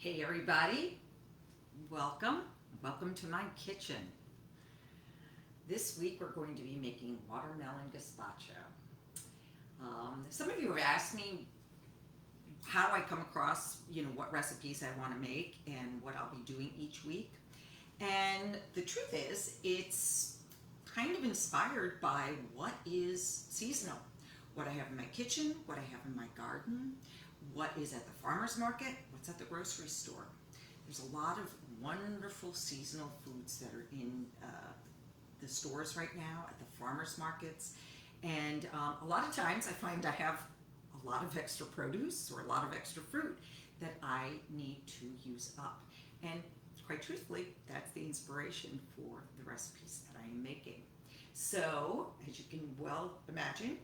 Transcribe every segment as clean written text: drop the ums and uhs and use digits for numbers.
Hey everybody, welcome to my kitchen. This week we're going to be making watermelon gazpacho. Some of you have asked me how I come across, what recipes I want to make and what I'll be doing each week. And the truth is, it's kind of inspired by what is seasonal. What I have in my kitchen, what I have in my garden, what is at the farmer's market, what's at the grocery store. There's a lot of wonderful seasonal foods that are in the stores right now, at the farmer's markets. And a lot of times I find I have a lot of extra produce or a lot of extra fruit that I need to use up. And quite truthfully, that's the inspiration for the recipes that I am making. So, as you can well imagine,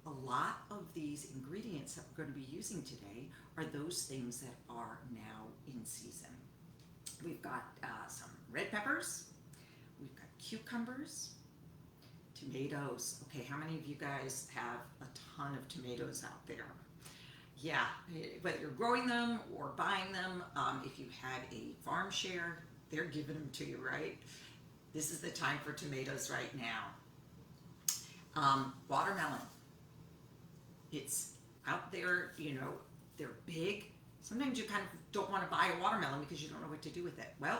a lot of these ingredients that we're going to be using today are those things that are now in season. We've got some red peppers, we've got cucumbers, tomatoes. Okay, how many of you guys have a ton of tomatoes out there? Yeah, whether you're growing them or buying them, if you had a farm share, they're giving them to you, right? This is the time for tomatoes right now. Watermelon. It's out there, they're big. Sometimes you kind of don't want to buy a watermelon because you don't know what to do with it. Well,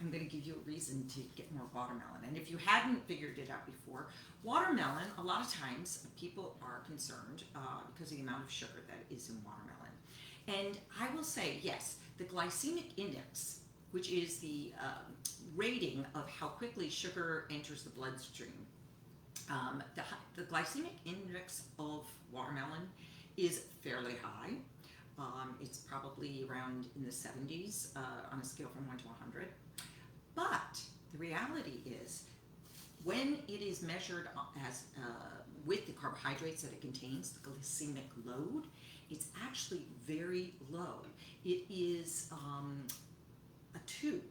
I'm going to give you a reason to get more watermelon. And if you hadn't figured it out before, watermelon, a lot of times people are concerned because of the amount of sugar that is in watermelon. And I will say, yes, the glycemic index, which is the rating of how quickly sugar enters the bloodstream, the glycemic index of watermelon is fairly high. It's probably around in the 70s on a scale from 1 to 100. But the reality is, when it is measured as with the carbohydrates that it contains, the glycemic load, it's actually very low. It is a 2,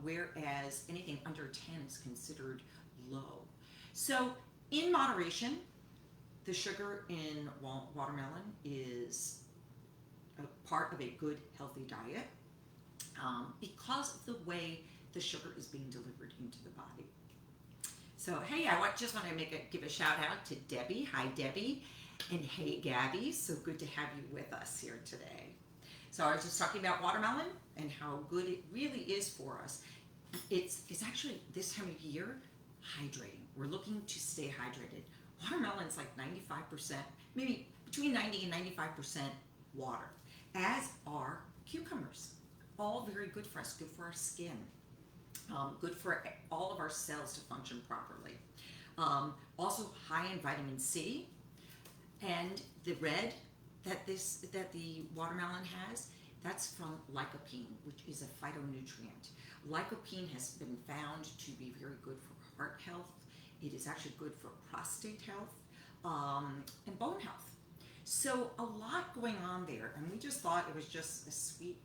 whereas anything under 10 is considered low. So, in moderation, the sugar in watermelon is a part of a good, healthy diet because of the way the sugar is being delivered into the body. So, hey, I just want to give a shout out to Debbie. Hi, Debbie. And hey, Gabby. So good to have you with us here today. So I was just talking about watermelon and how good it really is for us. It's actually, this time of year, hydrating. We're looking to stay hydrated. Watermelon's like 95%, maybe between 90 and 95% water, as are cucumbers. All very good for us, good for our skin, good for all of our cells to function properly. Also high in vitamin C, and the red that the watermelon has, that's from lycopene, which is a phytonutrient. Lycopene has been found to be very good for heart health. It is actually good for prostate health and bone health. So a lot going on there, and we just thought it was just a sweet,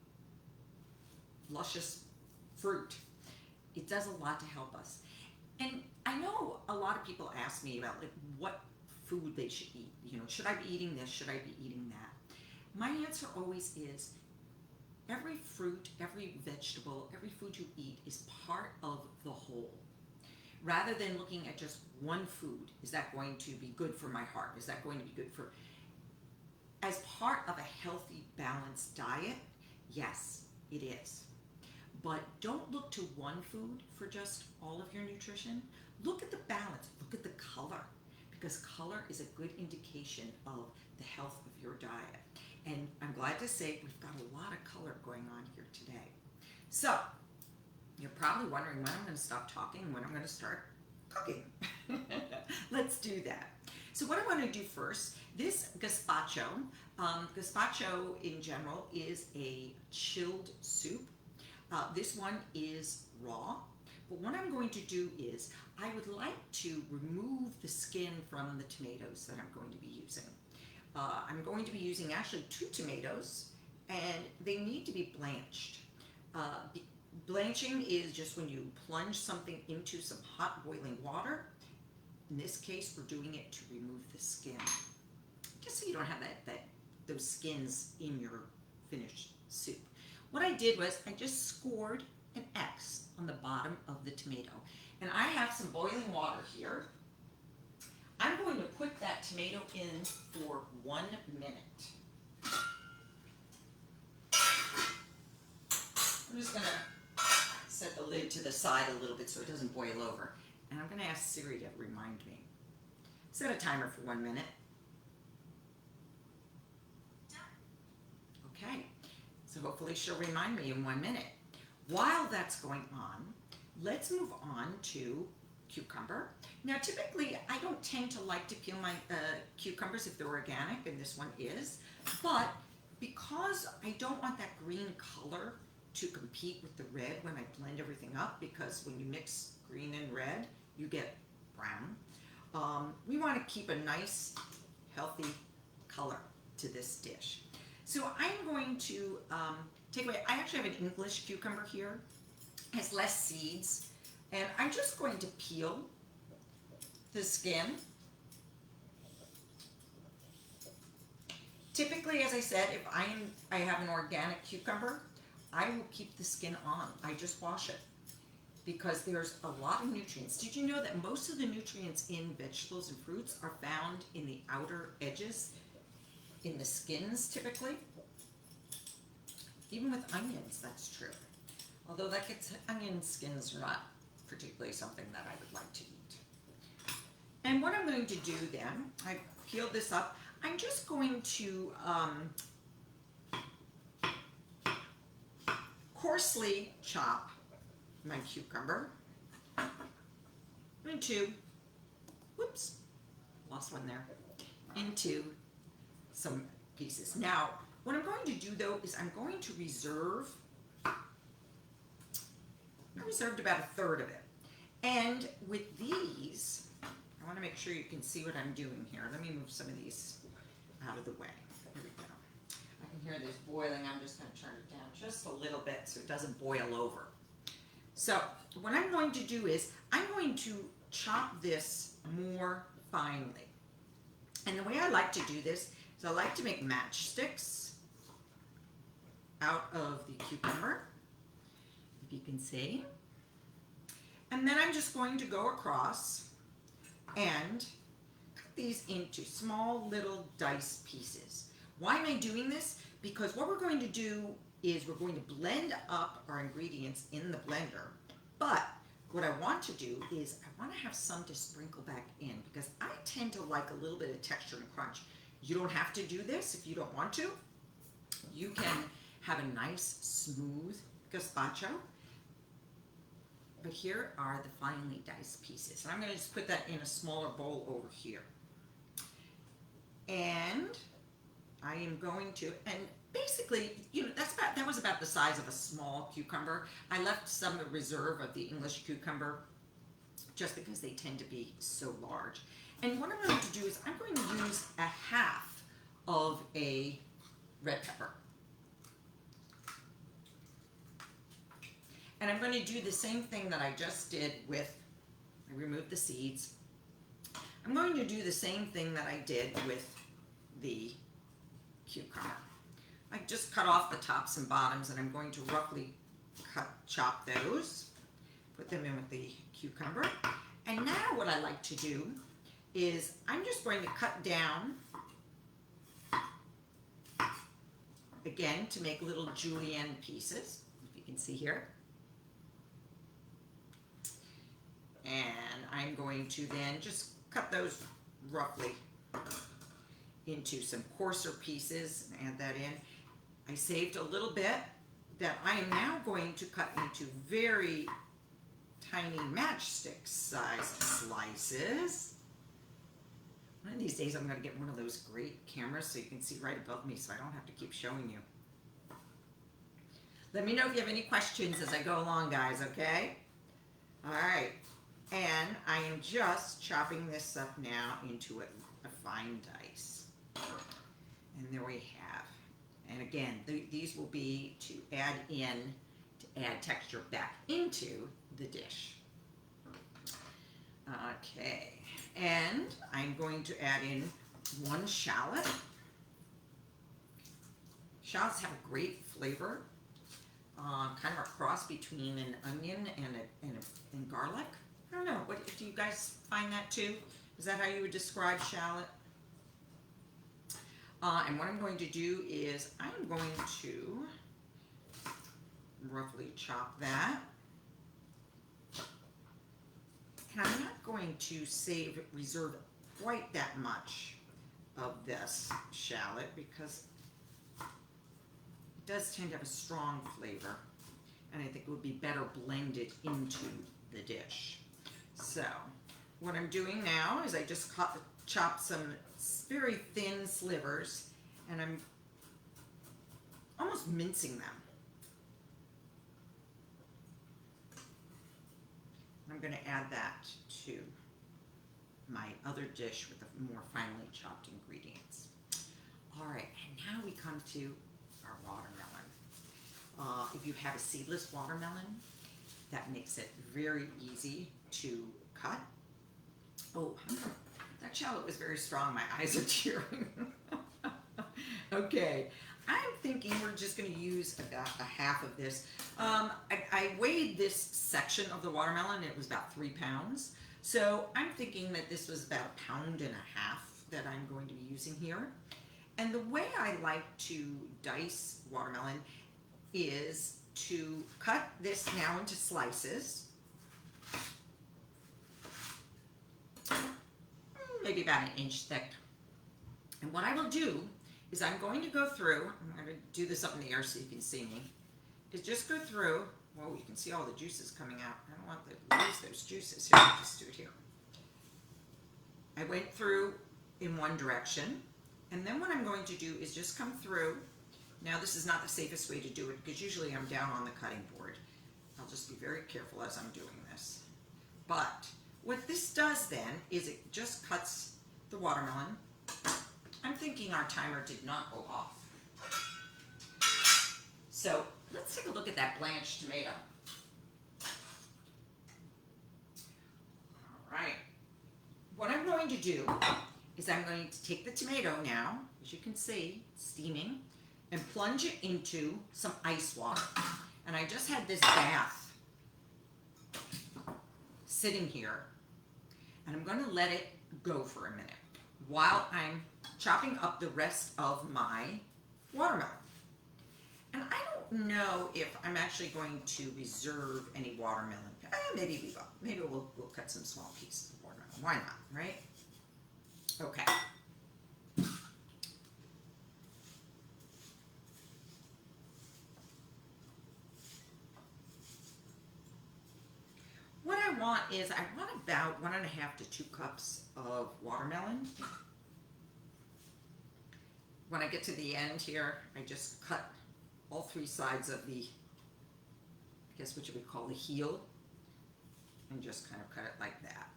luscious fruit. It does a lot to help us. And I know a lot of people ask me about what food they should eat. Should I be eating this? Should I be eating that? My answer always is, every fruit, every vegetable, every food you eat is part of the whole. Rather than looking at just one food, is that going to be good for my heart? Is that going to be good for... As part of a healthy, balanced diet, yes, it is. But don't look to one food for just all of your nutrition. Look at the balance. Look at the color, because color is a good indication of the health of your diet. And I'm glad to say we've got a lot of color going on here today. So, you're probably wondering when I'm going to stop talking and when I'm going to start cooking. Let's do that. So what I want to do first, this gazpacho, gazpacho in general is a chilled soup. This one is raw, but what I'm going to do is I would like to remove the skin from the tomatoes that I'm going to be using. I'm going to be using actually 2 tomatoes, and they need to be blanched. Blanching is just when you plunge something into some hot boiling water. In this case, we're doing it to remove the skin, just so you don't have those skins in your finished soup. what I did was I just scored an X on the bottom of the tomato. And I have some boiling water here. I'm going to put that tomato in for 1 minute. I'm just going to set the lid to the side a little bit so it doesn't boil over. And I'm going to ask Siri to remind me. Set a timer for 1 minute. Okay, so hopefully she'll remind me in 1 minute. While that's going on, let's move on to cucumber. Now typically I don't tend to like to peel my cucumbers if they're organic, and this one is, but because I don't want that green color to compete with the red when I blend everything up, because when you mix green and red you get brown, we want to keep a nice healthy color to this dish. So I'm going to take away, I actually have an English cucumber here. It has less seeds. And I'm just going to peel the skin. Typically, as I said, if I have an organic cucumber, I will keep the skin on. I just wash it because there's a lot of nutrients. Did you know that most of the nutrients in vegetables and fruits are found in the outer edges? In the skins, typically. Even with onions, that's true. Although onion skins are not particularly something that I would like to eat. And what I'm going to do then, I peeled this up, I'm just going to coarsely chop my cucumber into, whoops, lost one there, into some pieces. Now, what I'm going to do though is I'm going to reserve, I reserved about 1/3 of it. And with these, I want to make sure you can see what I'm doing here. Let me move some of these out of the way. Here we go. I can hear this boiling. I'm just going to turn it down just a little bit so it doesn't boil over. So what I'm going to do is I'm going to chop this more finely. And the way I like to do this is I like to make matchsticks out of the cucumber, if you can see. And then I'm just going to go across and cut these into small little dice pieces. Why am I doing this? Because what we're going to do is we're going to blend up our ingredients in the blender. But what I want to do is I want to have some to sprinkle back in because I tend to like a little bit of texture and crunch. You don't have to do this if you don't want to. You can have a nice smooth gazpacho. But here are the finely diced pieces. And I'm going to just put that in a smaller bowl over here. And I am going to, and basically, you know, that was about the size of a small cucumber. I left some reserve of the English cucumber just because they tend to be so large. And what I'm going to do is I'm going to use a half of a red pepper. And I'm going to do the same thing that I just did with, I removed the seeds. I'm going to do the same thing that I did with the cucumber. I just cut off the tops and bottoms and I'm going to roughly chop those, put them in with the cucumber. And now what I like to do is I'm just going to cut down, again, to make little julienne pieces, if you can see here. And I'm going to then just cut those roughly into some coarser pieces and add that in. I saved a little bit that I am now going to cut into very tiny matchstick size slices. One of these days I'm going to get one of those great cameras so you can see right above me so I don't have to keep showing you. Let me know if you have any questions as I go along, guys, okay? All right. And I am just chopping this up now into a fine dice. And there we have. And again, these will be to add texture back into the dish. Okay. And I'm going to add in 1 shallot. Shallots have a great flavor. kind of a cross between an onion and garlic. I don't know. What do you guys find that too? Is that how you would describe shallot? And what I'm going to do is I'm going to roughly chop that. And I'm not going to reserve quite that much of this shallot because it does tend to have a strong flavor, and I think it would be better blended into the dish. So what I'm doing now is I just chopped some very thin slivers, and I'm almost mincing them. I'm going to add that to my other dish with the more finely chopped ingredients. All right, and now we come to our watermelon. If you have a seedless watermelon, that makes it very easy to cut. Oh, that shallot was very strong. My eyes are tearing. Okay, I'm thinking we're just going to use about a half of this. I weighed this section of the watermelon. It was about 3 pounds. So I'm thinking that this was about 1.5 pounds that I'm going to be using here. And the way I like to dice watermelon is to cut this now into slices, maybe about 1 inch thick. And what I will do is I'm going to go through, I'm going to do this up in the air so you can see me, is just go through, well, you can see all the juices coming out. I don't want to lose those juices here, I'll just do it here. I went through in one direction, and then what I'm going to do is just come through. Now this is not the safest way to do it because usually I'm down on the cutting board. I'll just be very careful as I'm doing this. But what this does then is it just cuts the watermelon. I'm thinking our timer did not go off. So let's take a look at that blanched tomato. All right. What I'm going to do is I'm going to take the tomato now, as you can see, steaming, and plunge it into some ice water. And I just had this bath sitting here, and I'm going to let it go for a minute while I'm chopping up the rest of my watermelon. And I don't know if I'm actually going to reserve any watermelon. Maybe we will. Maybe we'll cut some small pieces of watermelon. Why not, right? Okay. What I want is I want about 1.5 to 2 cups of watermelon. When I get to the end here, I just cut all 3 sides of the, I guess what you would call the heel, and just kind of cut it like that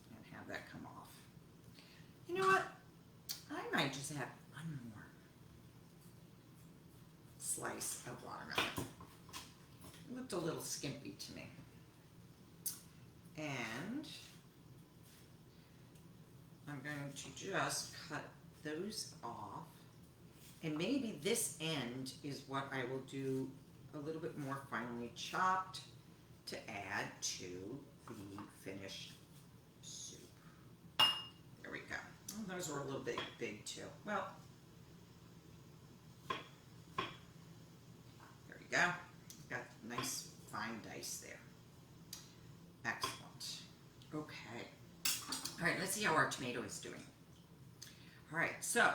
and have that come off. You know what? I might just have one more slice of watermelon. It looked a little skimpy to me. And I'm going to just cut those off. And maybe this end is what I will do a little bit more finely chopped to add to the finished soup. There we go. Oh, those were a little bit big too. Well, there we go. Got a nice fine dice there. Excellent. Okay. All right, let's see how our tomato is doing. All right, so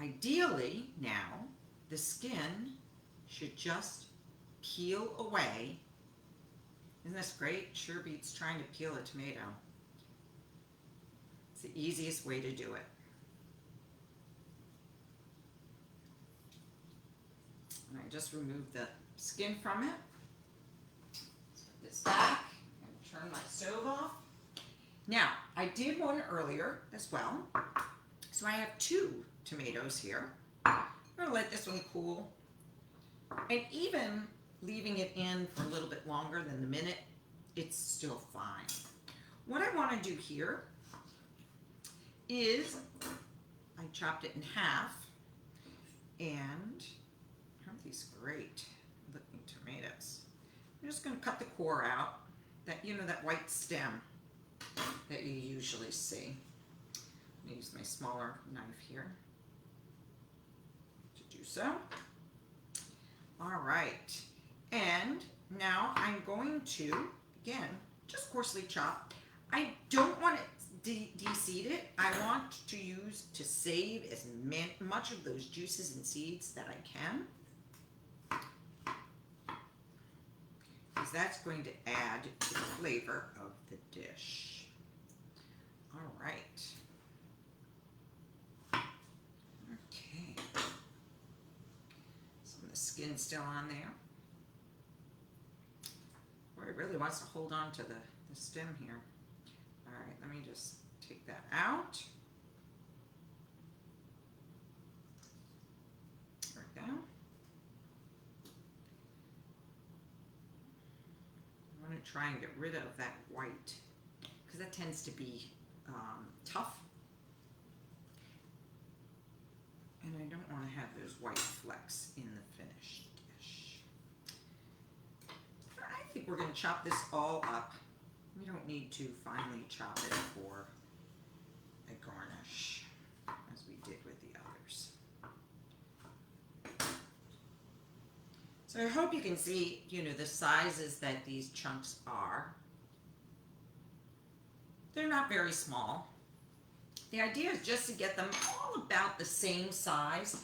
ideally now the skin should just peel away. Isn't this great? Sure beats trying to peel a tomato. It's the easiest way to do it. And I just removed the skin from it. Let's put this back and turn my stove off. Now, I did one earlier as well. So I have 2 tomatoes here. I'm going to let this one cool. And even leaving it in for a little bit longer than the minute, it's still fine. What I want to do here is I chopped it in half, and aren't these great looking just going to cut the core out, that, you know, that white stem that you usually see. I'm going to use my smaller knife here to do so. All right, and now I'm going to, again, just coarsely chop. I don't want to de-seed it. I want to save as much of those juices and seeds that I can, because that's going to add to the flavor of the dish. All right. Okay. Some of the skin still on there. Boy, it really wants to hold on to the stem here. All right, let me just take that out. There we go. I want to try and get rid of that white, because that tends to be tough. And I don't want to have those white flecks in the finished dish. I think we're going to chop this all up. We don't need to finely chop it for a garnish, as we did with the others. So I hope you can see, you know, the sizes that these chunks are. They're not very small. The idea is just to get them all about the same size,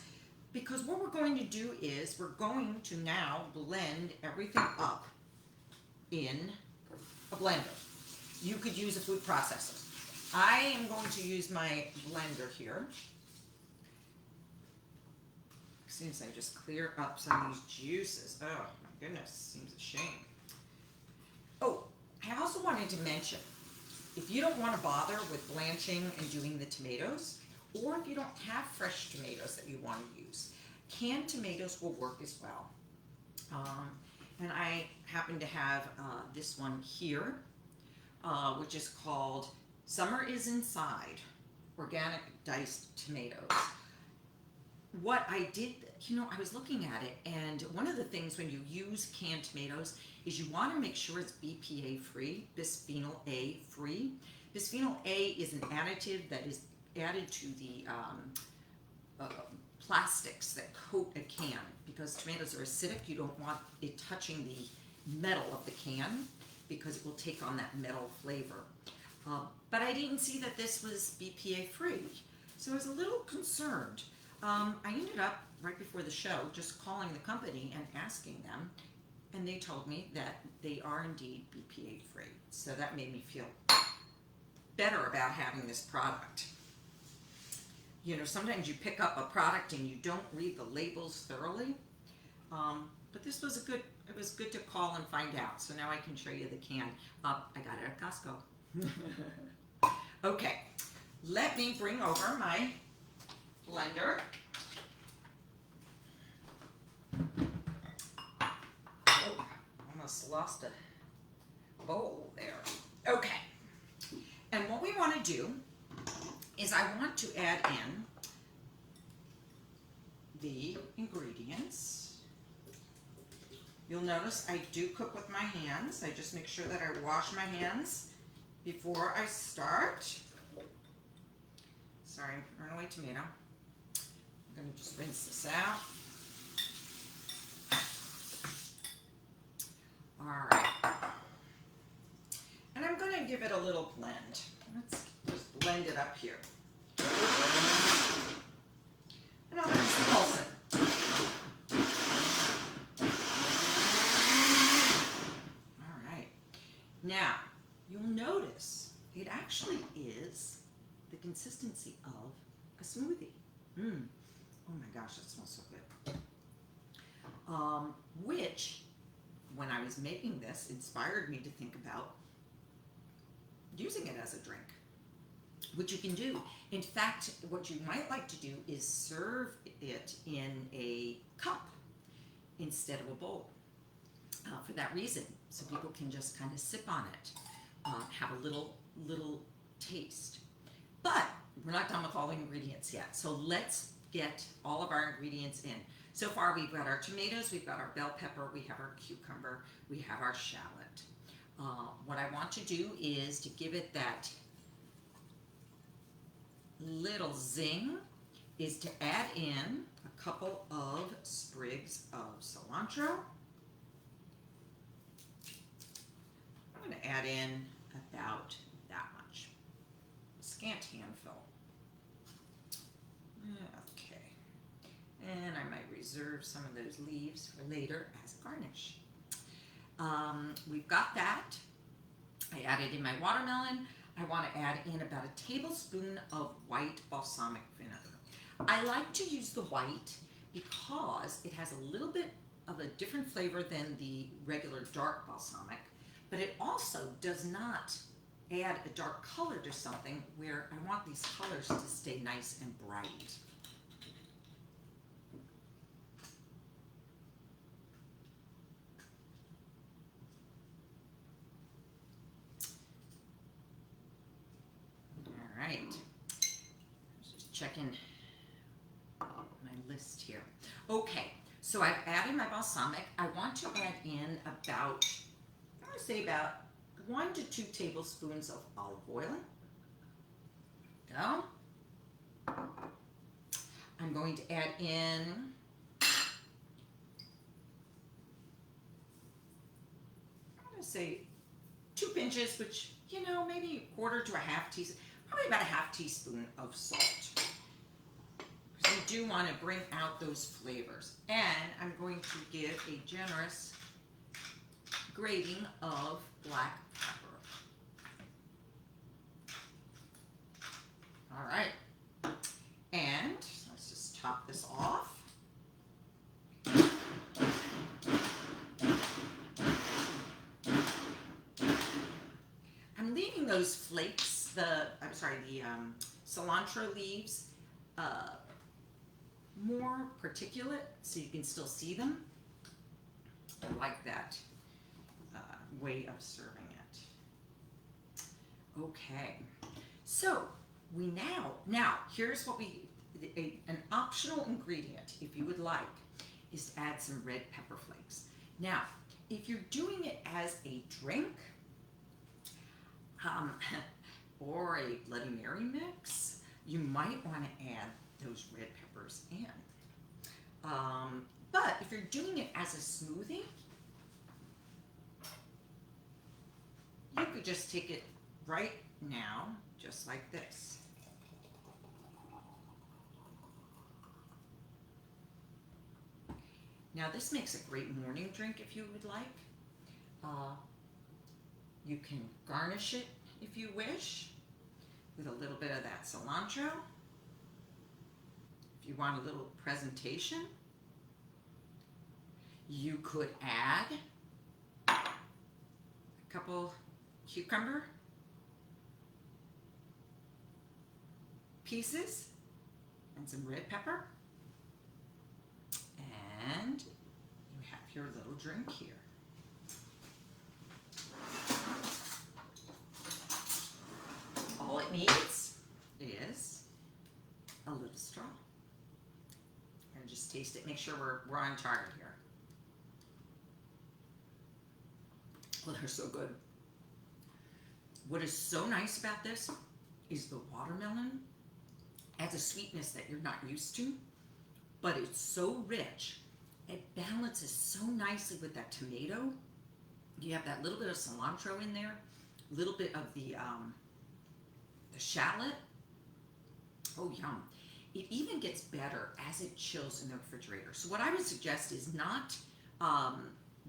because what we're going to do is we're going to now blend everything up in a blender. You could use a food processor. I am going to use my blender here. As soon as I just clear up some of these juices. Oh my goodness, seems a shame. Oh, I also wanted to mention, if you don't want to bother with blanching and doing the tomatoes, or if you don't have fresh tomatoes that you want to use, canned tomatoes will work as well. And I happen to have this one here, which is called Summer is Inside, Organic Diced Tomatoes. What I did, you know, I was looking at it, and one of the things when you use canned tomatoes is you want to make sure it's BPA free, bisphenol A free. Bisphenol A is an additive that is added to the plastics that coat a can, because tomatoes are acidic. You don't want it touching the metal of the can, because it will take on that metal flavor. But I didn't see that this was BPA free, so I was a little concerned. I ended up, right before the show, just calling the company and asking them, and they told me that they are indeed BPA free. So that made me feel better about having this product. You know, sometimes you pick up a product and you don't read the labels thoroughly, but this was it was good to call and find out. So now I can show you the can. I got it at Costco. Okay, let me bring over my blender. Oh, almost lost a bowl there. Okay, and what we want to do is I want to add in the ingredients. You'll notice I do cook with my hands. I just make sure that I wash my hands before I start. Sorry, runaway tomato. I'm going to just rinse this out. All right. And I'm going to give it a little blend. Let's just blend it up here. And I'll just pulse it. All right. Now, you'll notice it actually is the consistency of a smoothie. Oh my gosh, that smells so good. Which, when I was making this, inspired me to think about using it as a drink, which you can do. In fact, what you might like to do is serve it in a cup instead of a bowl, for that reason, so people can just kind of sip on it, have a little taste. But we're not done with all the ingredients yet, so let's get all of our ingredients in. So far we've got our tomatoes, we've got our bell pepper, we have our cucumber, we have our shallot. What I want to do is to give it that little zing is to add in a couple of sprigs of cilantro. I'm going to add in about that much, a scant handful. Okay, and I might reserve some of those leaves for later as a garnish. We've got that. I added in my watermelon. I want to add in about a tablespoon of white balsamic vinegar. I like to use the white because it has a little bit of a different flavor than the regular dark balsamic, but it also does not add a dark color to something where I want these colors to stay nice and bright. All right, just checking my list here. Okay, so I've added my balsamic. I want to add in about, I would say about 1 to 2 tablespoons of olive oil. Go. I'm going to add in I'm going to say 2 pinches, which, you know, maybe 1/4 to a 1/2 teaspoon, probably about a 1/2 teaspoon of salt. Because we do want to bring out those flavors. And I'm going to give a generous grating of black pepper. All right. And let's just top this off. I'm leaving those flakes, the cilantro leaves, more particulate so you can still see them. I like that way of serving it. Okay, so we now here's what an optional ingredient, if you would like, is to add some red pepper flakes. Now, if you're doing it as a drink, or a Bloody Mary mix, you might want to add those red peppers in. But if you're doing it as a smoothie, you could just take it right now, just like this. Now this makes a great morning drink if you would like. You can garnish it if you wish with a little bit of that cilantro. If you want a little presentation, you could add a couple cucumber pieces and some red pepper, and you have your little drink here. All it needs is a little straw. And just taste it, make sure we're on target here. Well, they're so good. What is so nice about this is the watermelon adds a sweetness that you're not used to, but it's so rich. It balances so nicely with that tomato. You have that little bit of cilantro in there, a little bit of the shallot. Oh, yum. It even gets better as it chills in the refrigerator. So what I would suggest is not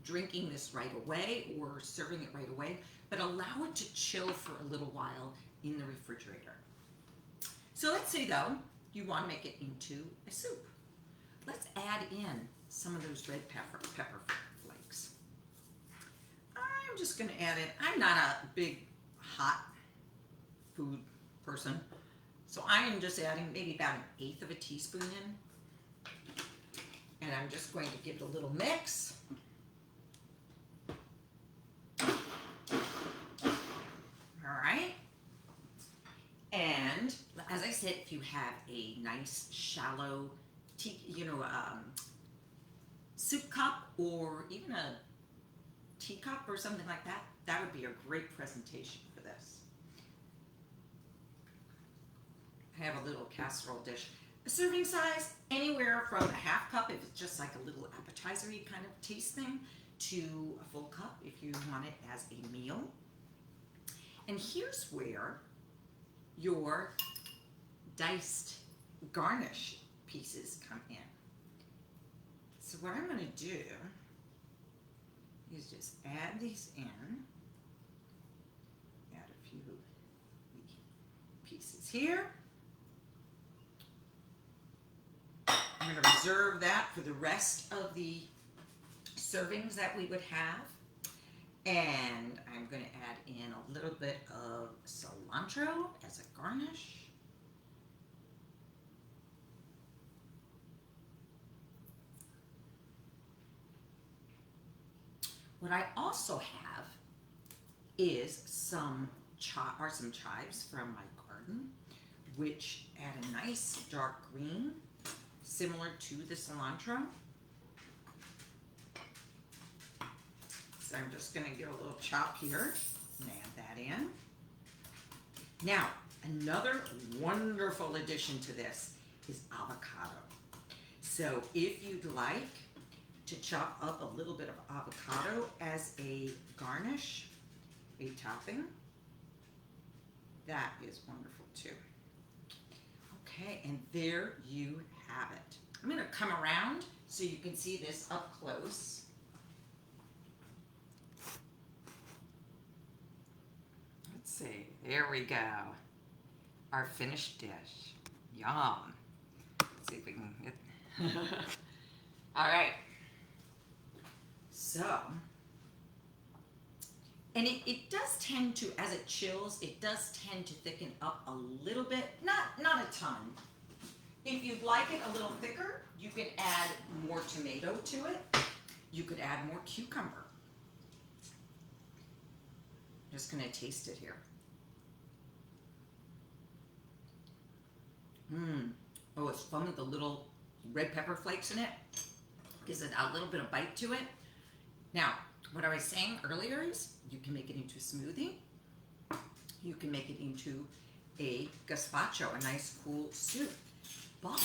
drinking this right away or serving it right away, but allow it to chill for a little while in the refrigerator. So let's say though, you want to make it into a soup. Let's add in some of those red pepper flakes. I'm just going to add in, I'm not a big hot food person, so I am just adding maybe about 1/8 of a teaspoon in, and I'm just going to give it a little mix. All right, and as I said, if you have a nice shallow soup cup or even a teacup or something like that, that would be a great presentation for this. I have a little casserole dish. A serving size, anywhere from a half cup, if it's just like a little appetizer-y kind of taste thing, to a full cup if you want it as a meal. And here's where your diced garnish pieces come in. So what I'm going to do is just add these in. Add a few pieces here. I'm going to reserve that for the rest of the servings that we would have. And I'm going to add in a little bit of cilantro as a garnish. What I also have is some chives from my garden, which add a nice dark green, similar to the cilantro. So I'm just going to get a little chop here and add that in. Now, another wonderful addition to this is avocado. So if you'd like to chop up a little bit of avocado as a garnish, a topping, that is wonderful too. Okay, and there you have it. I'm going to come around so you can see this up close. Let's see, there we go. Our finished dish. Yum. Let's see if we can get... All right. So, and it does tend to, as it chills, it does tend to thicken up a little bit, not a ton. If you'd like it a little thicker, you can add more tomato to it. You could add more cucumber. I'm just going to taste it here. Oh, it's fun with the little red pepper flakes in it. Gives it a little bit of bite to it. Now, what I was saying earlier is you can make it into a smoothie. You can make it into a gazpacho, a nice cool soup. But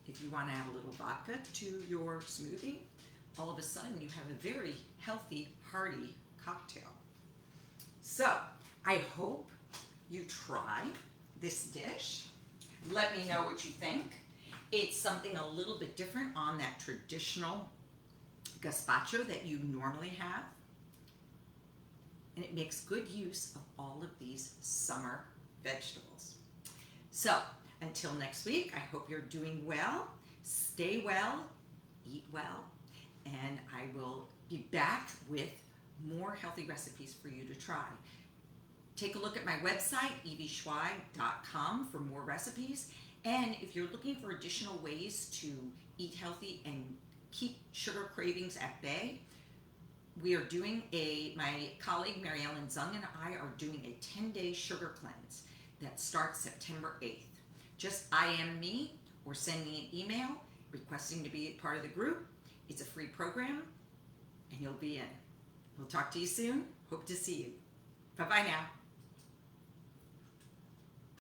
if you want to add a little vodka to your smoothie, all of a sudden you have a very healthy, hearty cocktail. So, I hope you try this dish. Let me know what you think. It's something a little bit different on that traditional gazpacho that you normally have. And it makes good use of all of these summer vegetables. So, until next week, I hope you're doing well. Stay well, eat well, and I will be back with more healthy recipes for you to try. Take a look at my website, eveyschweig.com, for more recipes. And if you're looking for additional ways to eat healthy and keep sugar cravings at bay, we are doing my colleague Mary Ellen Zung and I are doing a 10-day sugar cleanse that starts September 8th. Just IM me or send me an email requesting to be part of the group. It's a free program and you'll be in. We'll talk to you soon. Hope to see you. Bye-bye now.